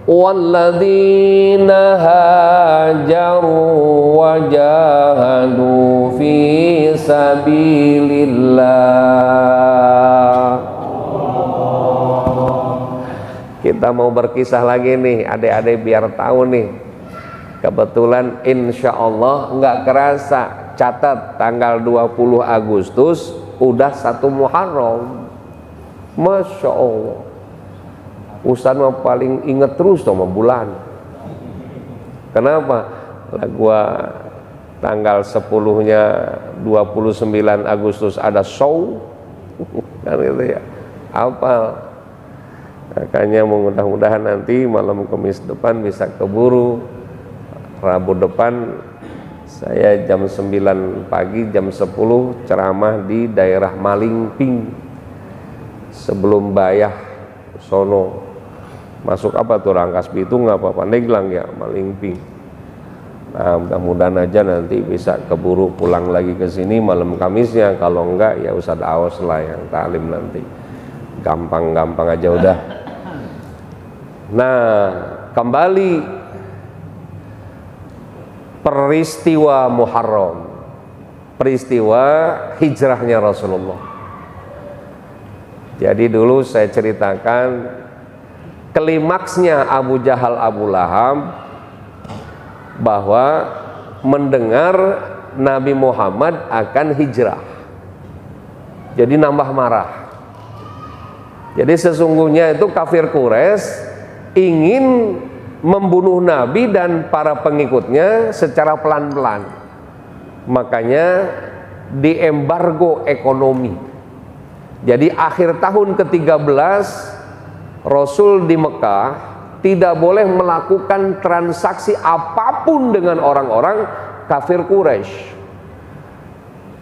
walladzina hajaru wa jahadu fi sabilillah. Kita mau berkisah lagi nih adik-adik biar tahu nih. Kebetulan insya Allah nggak kerasa, catat tanggal 20 Agustus udah 1 Muharram. Masya Allah, Ustaz mah paling inget terus sama bulan. Kenapa? Lah gua tanggal 10-nya 29 Agustus ada show kan gitu ya, hafal. Makanya mudah-mudahan nanti malam Kamis depan bisa keburu. Rabu depan saya jam 9 pagi, jam 10 ceramah di daerah Malingping sebelum Bayah sono. Masuk apa tuh, Rangkas Bitung apa Pandeglang ya, Malingping. Nah mudah-mudahan aja nanti bisa keburu pulang lagi ke sini malam Kamisnya. Kalau enggak ya Ustadz Aos lah yang talim nanti. Gampang-gampang aja udah. Nah kembali peristiwa Muharram, peristiwa hijrahnya Rasulullah. Jadi dulu saya ceritakan klimaksnya Abu Jahal Abu Lahab bahwa mendengar Nabi Muhammad akan hijrah, jadi nambah marah. Jadi sesungguhnya itu kafir Quraisy ingin membunuh Nabi dan para pengikutnya secara pelan-pelan. Makanya diembargo ekonomi. Jadi akhir tahun ke-13 Rasul di Mekah tidak boleh melakukan transaksi apapun dengan orang-orang kafir Quraisy.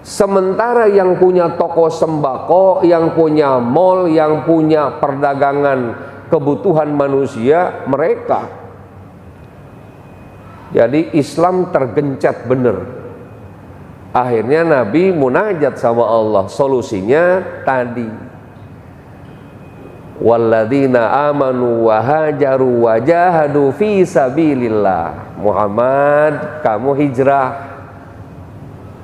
Sementara yang punya toko sembako, yang punya mall, yang punya perdagangan kebutuhan manusia mereka. Jadi Islam tergencet bener. Akhirnya Nabi munajat sama Allah. Solusinya tadi, walladzina amanu wa hajaru wa jahadu fi sabilillah. Muhammad, kamu hijrah,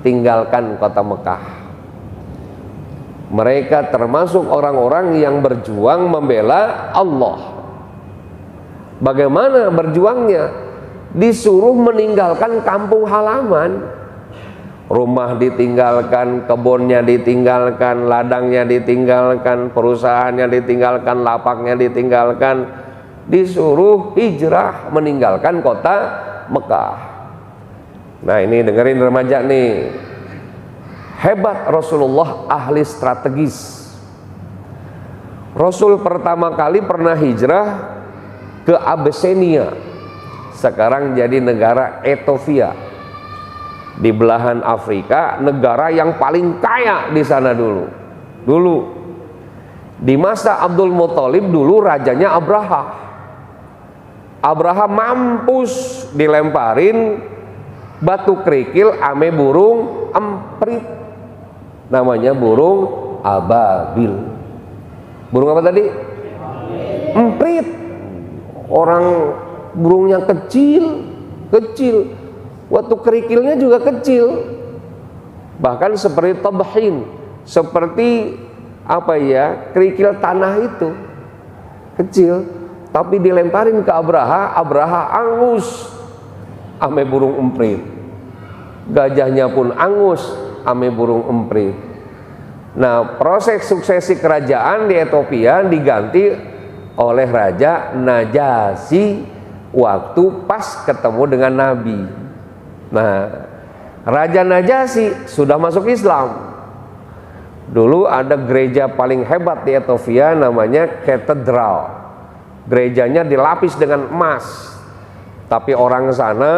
tinggalkan kota Mekah. Mereka termasuk orang-orang yang berjuang membela Allah. Bagaimana berjuangnya? Disuruh meninggalkan kampung halaman, rumah ditinggalkan, kebunnya ditinggalkan, ladangnya ditinggalkan, perusahaannya ditinggalkan, lapaknya ditinggalkan, disuruh hijrah meninggalkan kota Mekah. Nah ini dengerin remaja nih, hebat Rasulullah, ahli strategis. Rasul pertama kali pernah hijrah ke Abyssinia, sekarang jadi negara Ethiopia, di belahan Afrika, negara yang paling kaya di sana dulu. Dulu di masa Abdul Muthalib dulu rajanya Abraha. Abraha mampus dilemparin batu kerikil ame burung emprit, namanya burung ababil. Burung apa tadi? Emprit. Orang burungnya kecil, waktu kerikilnya juga kecil, bahkan seperti tabhin, seperti apa ya, kerikil tanah itu kecil, tapi dilemparin ke Abraha, Abraha angus ame burung emprit, gajahnya pun angus ame burung emprit. Nah proses suksesi kerajaan di Ethiopia diganti oleh Raja Najasyi waktu pas ketemu dengan Nabi. Nah, Raja Najasyi sudah masuk Islam. Dulu ada gereja paling hebat di Ethiopia namanya katedral. Gerejanya dilapis dengan emas. Tapi orang sana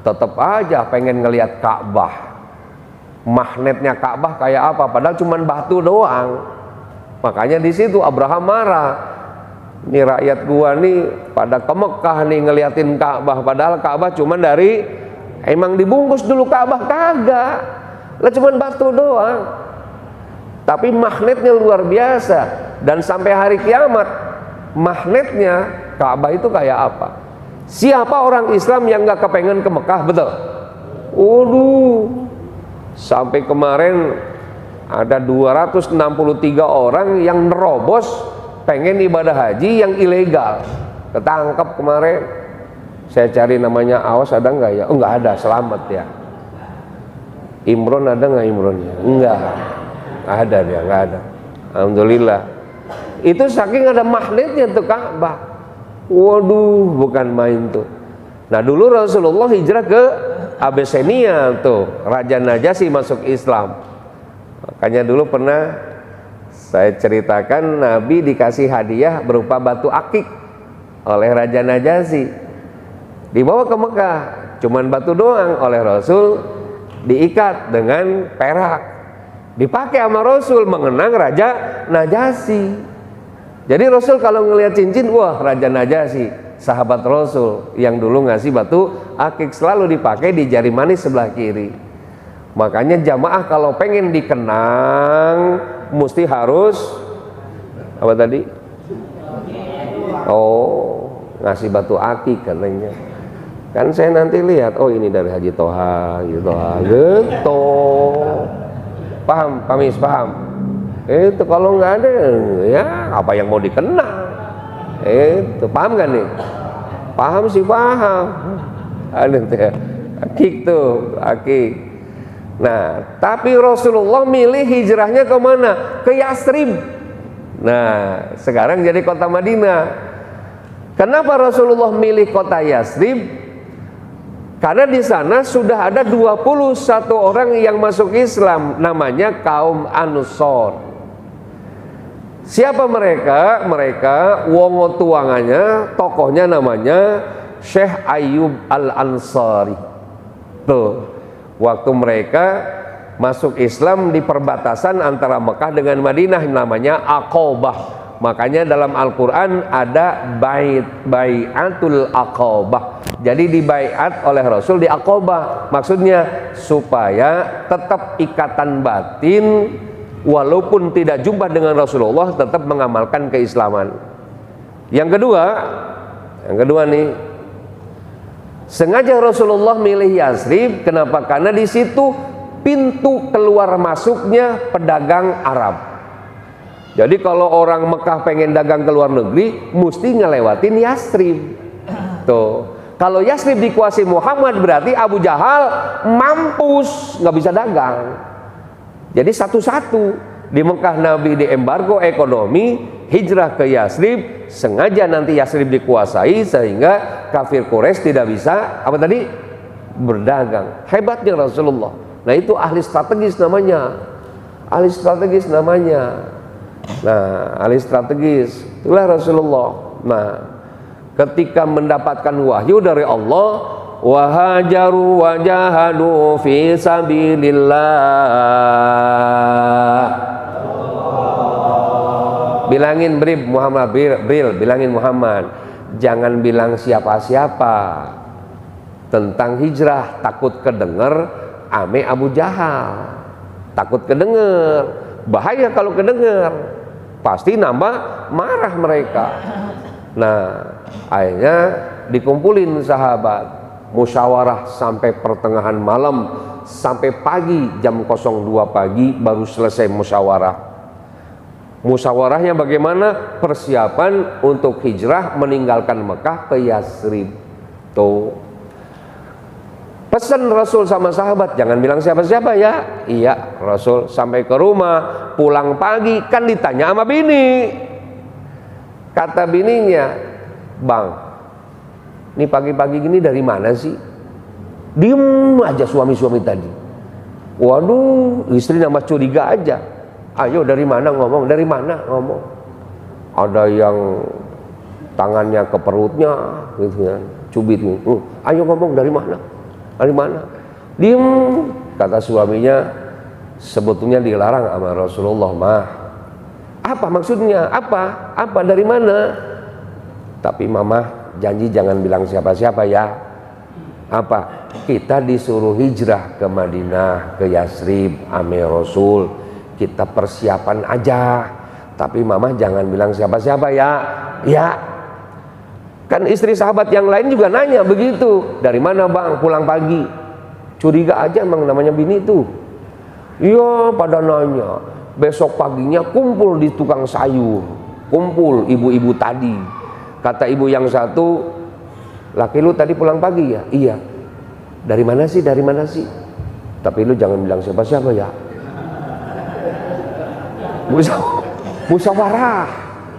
tetap aja pengen ngelihat Ka'bah. Magnetnya Ka'bah kayak apa? Padahal cuma batu doang. Makanya di situ Abraham marah. Ini rakyat gua nih pada ke Mekah nih ngeliatin Ka'bah, padahal Ka'bah cuma dari, emang dibungkus dulu Ka'bah kagak, lah cuma batu doang. Tapi magnetnya luar biasa, dan sampai hari kiamat magnetnya Ka'bah itu kayak apa? Siapa orang Islam yang nggak kepengen ke Mekah, betul? Waduh, sampai kemarin ada 263 orang yang nerobos pengen ibadah haji yang ilegal, ketangkep kemarin. Saya cari namanya, awas ada nggak ya? Oh nggak ada, selamat ya. Imron ada nggak Imronnya? Enggak, ada dia, nggak ada. Alhamdulillah. Itu saking ada magnetnya tuh Ka'bah. Waduh, bukan main tuh. Nah dulu Rasulullah hijrah ke Abyssinia tuh, Raja Najasyi masuk Islam. Makanya dulu pernah saya ceritakan Nabi dikasih hadiah berupa batu akik oleh Raja Najasyi. Dibawa ke Mekah, cuman batu doang, oleh Rasul diikat dengan perak. Dipakai sama Rasul mengenang Raja Najasyi. Jadi Rasul kalau ngelihat cincin, wah Raja Najasyi, sahabat Rasul yang dulu ngasih batu akik, selalu dipakai di jari manis sebelah kiri. Makanya jamaah kalau pengen dikenang mesti harus apa tadi? Oh, ngasih batu akik katanya. Kan saya nanti lihat, oh ini dari Haji Toha, gitu. Paham, Pamis, paham? Itu kalau nggak ada, ya apa yang mau dikenang? Itu paham kan nih? Paham sih paham. Ada tuh, akik tuh, akik. Nah, tapi Rasulullah milih hijrahnya ke mana? Ke Yatsrib. Nah, sekarang jadi kota Madinah. Kenapa Rasulullah milih kota Yatsrib? Karena di sana sudah ada 21 orang yang masuk Islam, namanya kaum Ansor. Siapa mereka? Mereka wongo tuangannya, tokohnya namanya Syekh Ayyub Al-Ansari. Tuh, waktu mereka masuk Islam di perbatasan antara Mekah dengan Madinah, namanya Aqabah. Makanya dalam Al-Quran ada bai'atul Aqabah. Jadi dibaiat oleh Rasul di Aqabah. Maksudnya supaya tetap ikatan batin, walaupun tidak jumpa dengan Rasulullah, tetap mengamalkan keislaman. Yang kedua nih, sengaja Rasulullah milih Yatsrib. Kenapa? Karena di situ pintu keluar masuknya pedagang Arab. Jadi kalau orang Mekah pengen dagang ke luar negeri, mesti ngelewatin Yatsrib. Tuh, kalau Yatsrib dikuasai Muhammad, berarti Abu Jahal mampus, nggak bisa dagang. Jadi satu-satu di Mekah Nabi diembargo ekonomi, hijrah ke Yatsrib, sengaja nanti Yatsrib dikuasai sehingga kafir Quraisy tidak bisa apa tadi? Berdagang. Hebatnya Rasulullah. Nah itu ahli strategis namanya. Ahli strategis namanya. Nah, ahli strategis itulah Rasulullah. Nah, ketika mendapatkan wahyu dari Allah, wahajaru wajahadu fi sabilillah. Bilangin Muhammad, bilangin Muhammad, jangan bilang siapa-siapa tentang hijrah, takut kedenger ame Abu Jahal. Takut kedenger, bahaya kalau kedenger, pasti nambah marah mereka. Nah, akhirnya dikumpulin sahabat, musyawarah sampai pertengahan malam, sampai pagi jam 02 pagi baru selesai musyawarah. Musyawarahnya bagaimana? Persiapan untuk hijrah meninggalkan Mekah ke Yatsrib. Tuh. Pesan Rasul sama sahabat, jangan bilang siapa-siapa ya. Iya, Rasul sampai ke rumah, pulang pagi, kan ditanya sama bini. Kata bininya, "Bang, ini pagi-pagi gini dari mana sih?" Diem aja suami-suami tadi. Waduh, istri nambah curiga aja. Ayo dari mana ngomong, dari mana ngomong. Ada yang tangannya ke perutnya, gitu kan, cubit gitu. Ayo ngomong dari mana? Dari mana? Diem, kata suaminya, sebetulnya dilarang sama Rasulullah mah. Apa maksudnya? Apa dari mana? Tapi mama janji jangan bilang siapa-siapa ya. Apa? Kita disuruh hijrah ke Madinah, ke Yatsrib, ame Rasul. Kita persiapan aja. Tapi mama jangan bilang siapa-siapa ya. Ya, kan istri sahabat yang lain juga nanya begitu. Dari mana bang pulang pagi? Curiga aja emang namanya bini itu. Iya, pada nanya. Besok paginya kumpul di tukang sayur. Kumpul ibu-ibu tadi. Kata ibu yang satu, laki lu tadi pulang pagi ya? Iya. Dari mana sih? Dari mana sih? Tapi lu jangan bilang siapa-siapa ya. Musyawarah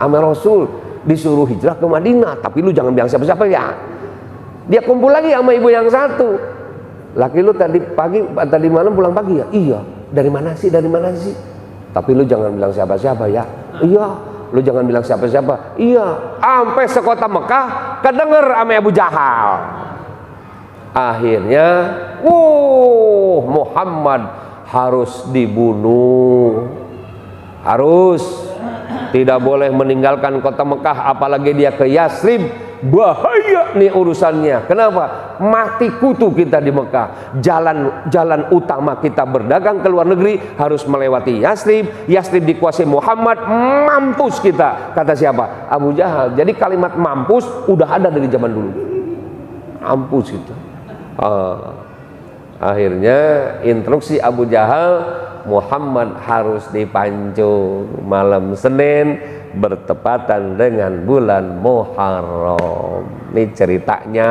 sama Rasul, disuruh hijrah ke Madinah, tapi lu jangan bilang siapa-siapa ya. Dia kumpul lagi sama ibu yang satu. Laki lu tadi malam pulang pagi ya? Iya. Dari mana sih? Dari mana sih? Tapi lu jangan bilang siapa-siapa ya. Iya. Lu jangan bilang siapa-siapa. Iya. Sampai sekota Mekah kedenger sama Abu Jahal. Akhirnya, Muhammad harus dibunuh. Harus. Tidak boleh meninggalkan kota Mekah, apalagi dia ke Yasrib. Bahaya nih urusannya. Kenapa? Mati kutu kita di Mekah. Jalan utama kita berdagang ke luar negeri harus melewati Yasrib. Yasrib dikuasai Muhammad, mampus kita. Kata siapa? Abu Jahal. Jadi kalimat mampus udah ada dari zaman dulu. Mampus itu. Akhirnya instruksi Abu Jahal, Muhammad harus dipancung malam Senin bertepatan dengan bulan Muharram. Ini ceritanya.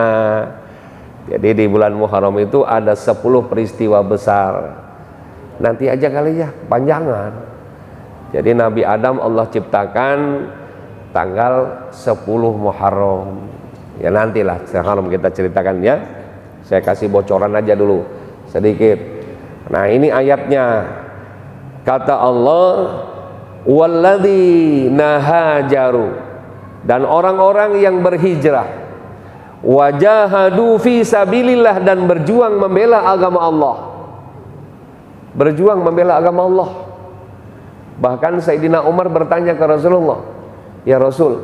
Jadi di bulan Muharram itu ada 10 peristiwa besar. Nanti aja kali ya, panjangan. Jadi Nabi Adam Allah ciptakan tanggal 10 Muharram. Ya nantilah sekarang kita ceritakan ya. Saya kasih bocoran aja dulu sedikit. Nah ini ayatnya. Kata Allah, walladzina hajaru, dan orang-orang yang berhijrah, wajahadu fi sabilillah, dan berjuang membela agama Allah. Berjuang membela agama Allah. Bahkan Sayyidina Umar bertanya ke Rasulullah, ya Rasul,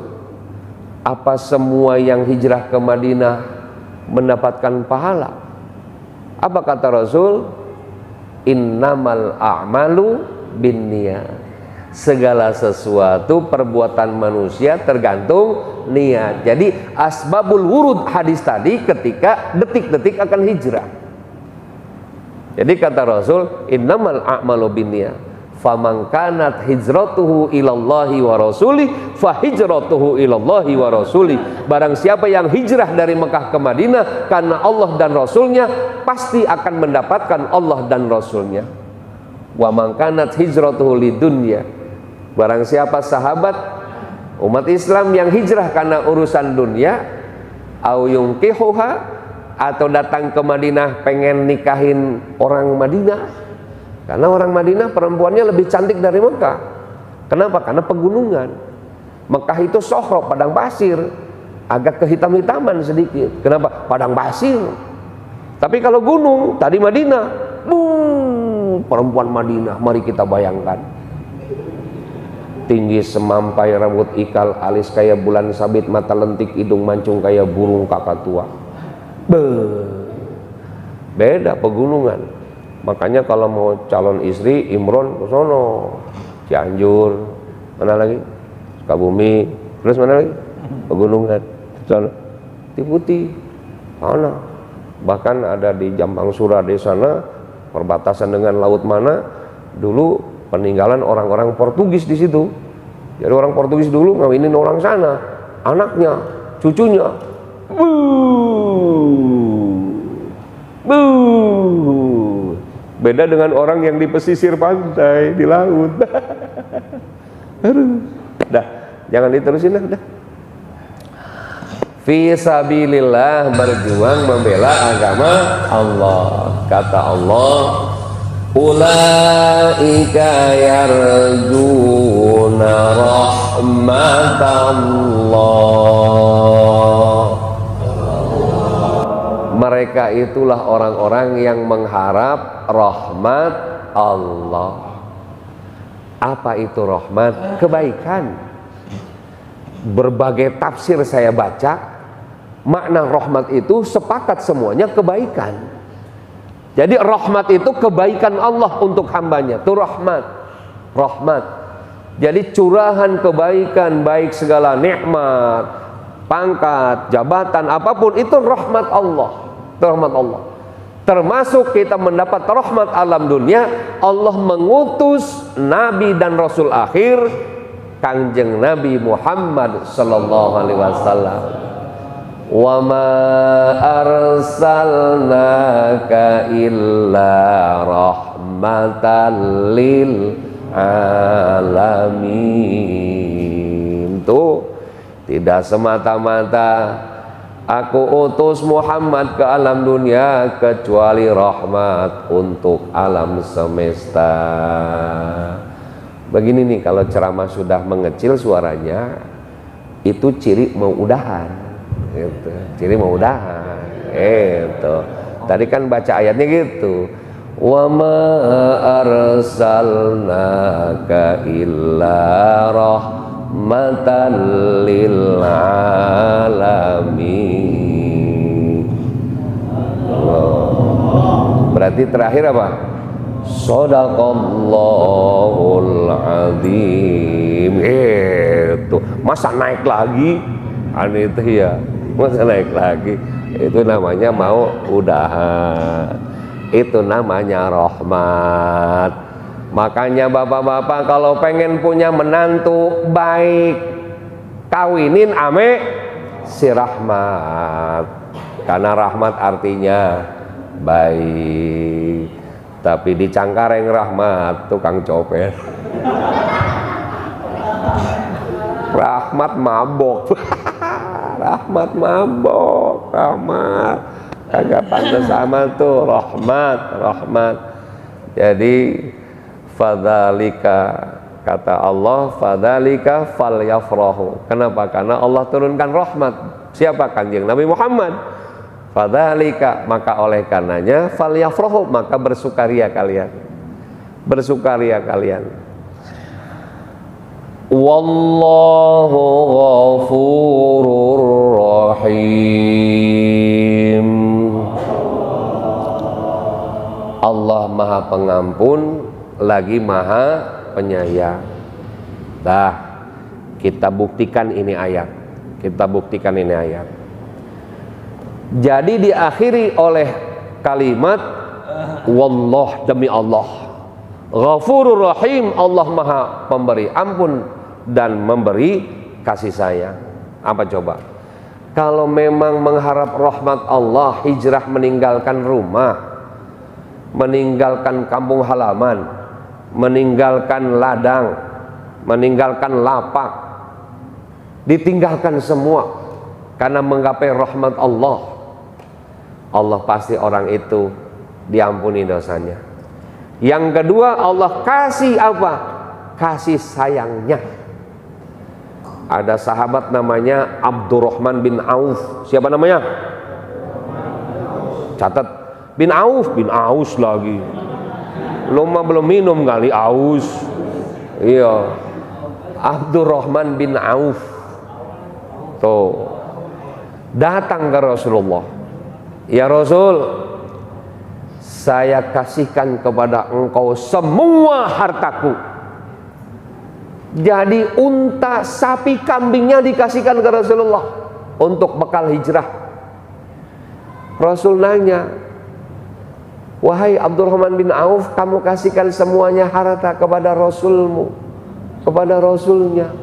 apa semua yang hijrah ke Madinah mendapatkan pahala? Apa kata Rasul? Innamal a'malu binniyat. Segala sesuatu perbuatan manusia tergantung niat. Jadi asbabul wurud hadis tadi ketika detik-detik akan hijrah. Jadi kata Rasul, innamal a'malu binniyat. Faman kanat hijratuhu ilallahi wa rasulih fa hijratuhu ilallahi wa rasulih. Barang siapa yang hijrah dari Mekah ke Madinah karena Allah dan Rasulnya, pasti akan mendapatkan Allah dan Rasulnya. Wa man kanat hijratuhu lidunya. Barang siapa sahabat umat Islam yang hijrah karena urusan dunia, au yungkihuha, atau datang ke Madinah pengen nikahin orang Madinah. Karena orang Madinah perempuannya lebih cantik dari Mekah. Kenapa? Karena pegunungan. Mekah itu sohro, padang pasir, agak kehitam-hitaman sedikit. Kenapa? Padang pasir. Tapi kalau gunung, tadi Madinah, perempuan Madinah, mari kita bayangkan. Tinggi semampai, rambut ikal, alis kayak bulan sabit, mata lentik, hidung mancung kayak burung kakatua. Beda pegunungan. Makanya kalau mau calon istri, Imron ke sono, Cianjur, mana lagi? Sukabumi, terus mana lagi? Pegunungan, sana, Putih, sana. Bahkan ada di Jambang Sura di sana, perbatasan dengan laut mana, dulu peninggalan orang-orang Portugis di situ. Jadi orang Portugis dulu ngawinin orang sana, anaknya, cucunya. Beda dengan orang yang di pesisir pantai, di laut. Dah, jangan diterusin dah. Fi sabilillah, berjuang membela agama Allah. Kata Allah, ulaika yarjuna rahmatallah. Mereka itulah orang-orang yang mengharap rahmat Allah. Apa itu rahmat? Kebaikan. Berbagai tafsir saya baca, makna rahmat itu sepakat semuanya kebaikan. Jadi rahmat itu kebaikan Allah untuk hambanya. Itu rahmat. Rahmat. Jadi curahan kebaikan, baik segala nikmat, pangkat, jabatan, apapun itu rahmat Allah. Itu rahmat Allah. Termasuk kita mendapat rahmat alam dunia, Allah mengutus Nabi dan Rasul akhir, Kanjeng Nabi Muhammad sallallahu alaihi wasallam. Wa ma arsalnaka illa rahmatan lil alamin. Tuh, tidak semata-mata aku utus Muhammad ke alam dunia kecuali rahmat untuk alam semesta. Begini nih, kalau ceramah sudah mengecil suaranya, itu ciri mau udahan. Gitu. Ciri mau udahan. Itu. Tadi kan baca ayatnya gitu. Wa ma arsalnaka illa rahmatan lil alamin. Berarti terakhir apa? Shadaqallahul azim. Itu masa naik lagi? Aneh itu ya, masa naik lagi? Itu namanya mau udahan. Itu namanya rahmat. Makanya bapak-bapak kalau pengen punya menantu baik, kawinin ame si rahmat. Karena rahmat artinya baik. Tapi di Cangkareng rahmat tukang copet. Rahmat mabok. Rahmat mabok. Rahmat kagak pantas sama tuh. Rahmat. Jadi fadzalika, kata Allah, fadzalika falyafrahu. Kenapa? Karena Allah turunkan rahmat. Siapa? Kanjeng Nabi Muhammad. Fadzalika, maka oleh karenanya falyafrahu, maka bersukaria kalian. Bersukaria kalian. Wallahu ghafurur rahim. Allah Maha Pengampun lagi Maha Penyayang. Dah, kita buktikan ini ayat. Kita buktikan ini ayat. Jadi diakhiri oleh kalimat wallah, demi Allah. Ghafurur Rahim, Allah Maha Pemberi ampun dan memberi kasih sayang. Apa coba? Kalau memang mengharap rahmat Allah, hijrah meninggalkan rumah, meninggalkan kampung halaman, meninggalkan ladang, meninggalkan lapak, ditinggalkan semua karena menggapai rahmat Allah, Allah pasti orang itu diampuni dosanya. Yang kedua, Allah kasih apa? Kasih sayangnya. Ada sahabat namanya Abdurrahman bin Auf. Siapa namanya? Catat, bin Auf, bin Aus lagi. Lo mah belum minum kali aus. Iya, Abdurrahman bin Auf. Tuh, datang ke Rasulullah. Ya Rasul, saya kasihkan kepada engkau semua hartaku. Jadi unta, sapi, kambingnya dikasihkan ke Rasulullah untuk bekal hijrah. Rasul nanya, wahai Abdurrahman bin Auf, kamu kasihkan semuanya harta kepada Rasulmu, kepada Rasulnya.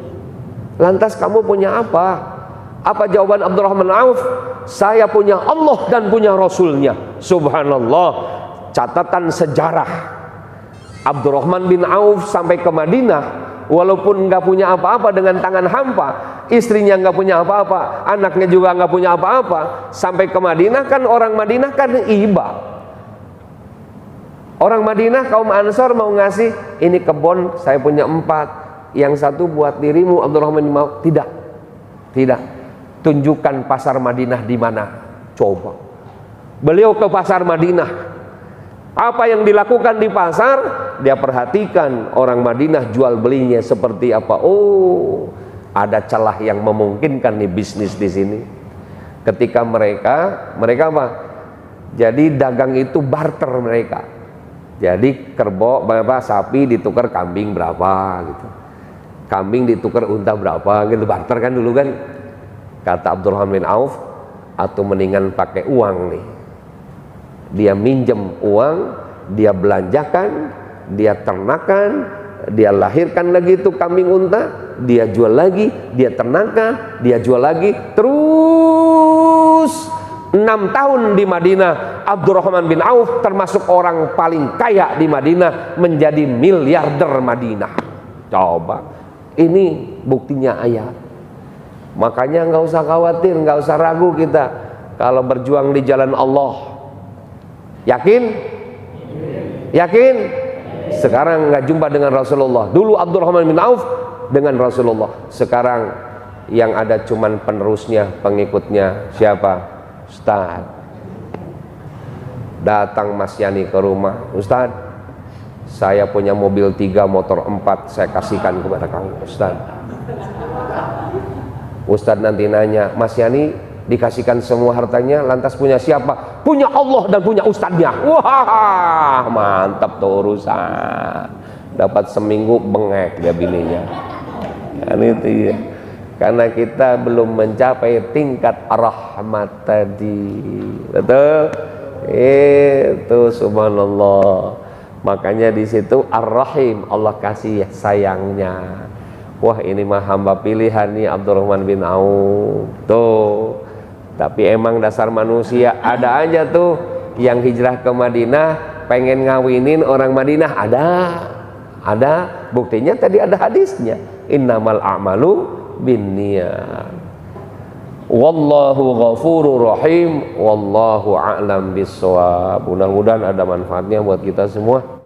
Lantas kamu punya apa? Apa jawaban Abdurrahman bin Auf? Saya punya Allah dan punya Rasulnya. Subhanallah. Catatan sejarah, Abdurrahman bin Auf sampai ke Madinah, walaupun nggak punya apa-apa, dengan tangan hampa, istrinya nggak punya apa-apa, anaknya juga nggak punya apa-apa, sampai ke Madinah. Kan orang Madinah kan iba. Orang Madinah kaum Ansor mau ngasih, ini kebun saya punya 4, yang satu buat dirimu Abdurrahman bin Auf. Tidak, tunjukkan pasar Madinah di mana. Coba beliau ke pasar Madinah. Apa yang dilakukan di pasar, dia perhatikan orang Madinah jual belinya seperti apa. Oh, ada celah yang memungkinkan nih bisnis di sini. Ketika mereka apa? Jadi dagang itu barter mereka. Jadi kerbau berapa, sapi ditukar kambing berapa gitu. kambing ditukar unta berapa gitu, barter kan dulu kan. Kata Abdurrahman bin Auf, atau mendingan pakai uang nih. Dia minjem uang, dia belanjakan, dia ternakan, dia lahirkan lagi itu kambing unta, dia jual lagi, dia ternakan, dia jual lagi, terus 6 tahun di Madinah. Abdurrahman bin Auf termasuk orang paling kaya di Madinah, menjadi miliarder Madinah. Coba, ini buktinya ayat. Makanya nggak usah khawatir, nggak usah ragu kita kalau berjuang di jalan Allah. Yakin? Yakin? Sekarang nggak jumpa dengan Rasulullah. Dulu Abdurrahman bin Auf dengan Rasulullah. Sekarang yang ada cuman penerusnya, pengikutnya. Siapa? Ustaz. Datang Mas Yani ke rumah. Ustaz, saya punya mobil 3, motor 4, saya kasihkan kepada kamu. Ustadz nanti nanya, Mas Yani dikasihkan semua hartanya, lantas punya siapa? Punya Allah dan punya ustadznya. Wah, mantap tuh urusan. Dapat seminggu bengek dia bininya. Kan itu ya. Karena kita belum mencapai tingkat rahmat tadi. Betul? Itu subhanallah. Makanya di situ Ar-Rahim, Allah kasih sayangnya. Wah, ini mah hamba pilihan nih Abdurrahman bin Auf tuh. Tapi emang dasar manusia ada aja tuh yang hijrah ke Madinah pengen ngawinin orang Madinah. Ada buktinya tadi ada hadisnya, innamal a'malu binniyat. Wallahu ghafurur rahim, wallahu a'lam bissawab. Mudah-mudahan ada manfaatnya buat kita semua.